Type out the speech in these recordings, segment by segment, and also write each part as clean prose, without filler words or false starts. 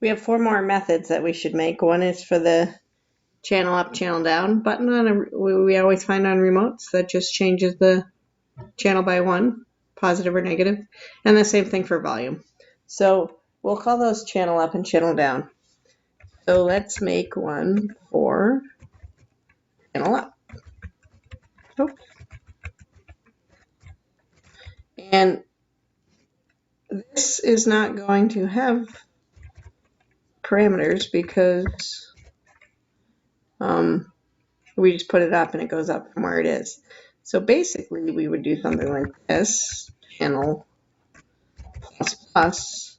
We have 4 more methods that we should make. One is for the channel up, channel down button we always find on remotes. That just changes the channel by 1, positive or negative. And the same thing for volume. So we'll call those channel up and channel down. So let's make one for channel up. Oops. And this is not going to have parameters because we just put it up and it goes up from where it is. So basically we would do something like this, channel plus plus,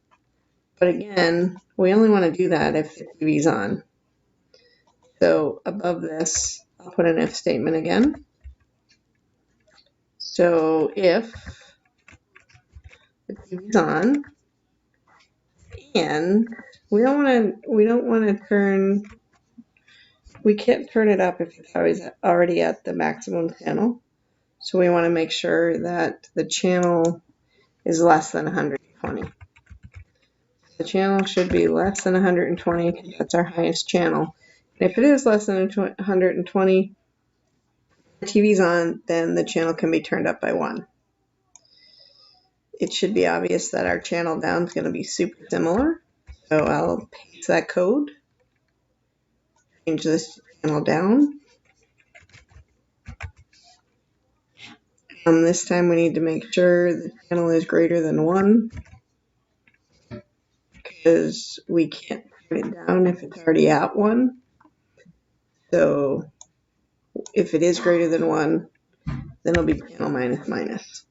but again, we only want to do that if the TV's on. So above this, I'll put an if statement again. So if the TV's on, and we can't turn it up if it's already at the maximum channel. So we want to make sure that the channel is less than 120. The channel should be less than 120 because that's our highest channel. And if it is less than 120, the TV's on, then the channel can be turned up by 1. It should be obvious that our channel down is going to be super similar. So I'll paste that code, change this to channel down. This time we need to make sure the channel is greater than 1 because we can't turn it down if it's already at 1. So if it is greater than 1, then it'll be channel minus minus.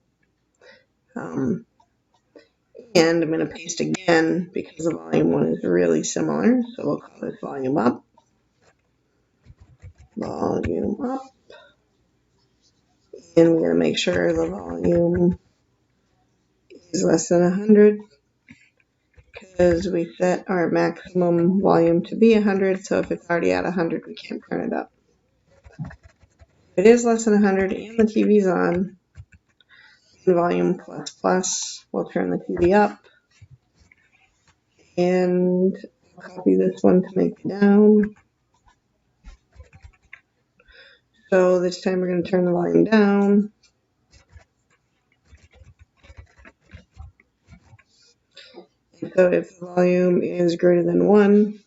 And I'm going to paste again because the volume one is really similar. So we'll call this volume up. Volume up. And we're going to make sure the volume is less than 100 because we set our maximum volume to be 100. So if it's already at 100, we can't turn it up. If it is less than 100 and the TV's on, volume plus plus, we'll turn the TV up. And I'll copy this one to make it down. So this time we're going to turn the volume down. And so if the volume is greater than 1,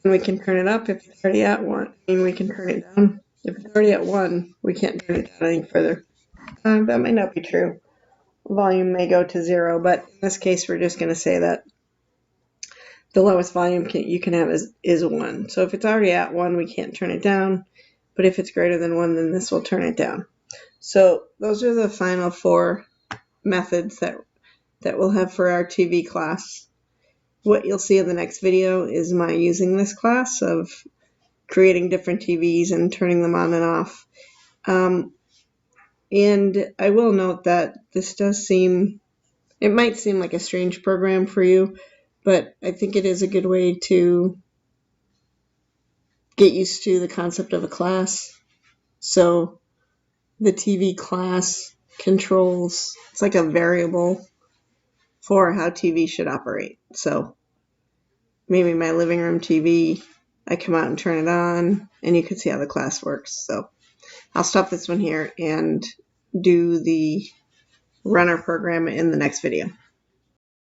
and we can turn it up if it's already at 1. We can turn it down. If it's already at 1, we can't turn it down any further. That might not be true. Volume may go to 0, but in this case, we're just going to say that the lowest volume you can have is 1. So if it's already at 1, we can't turn it down. But if it's greater than 1, then this will turn it down. So those are the final 4 methods that we'll have for our TV class. What you'll see in the next video is my using this class of creating different TVs and turning them on and off. And I will note that this it might seem like a strange program for you, but I think it is a good way to get used to the concept of a class. So the TV class controls, it's like a variable for how TV should operate. So maybe my living room TV, I come out and turn it on, and you can see how the class works. So I'll stop this one here and do the runner program in the next video.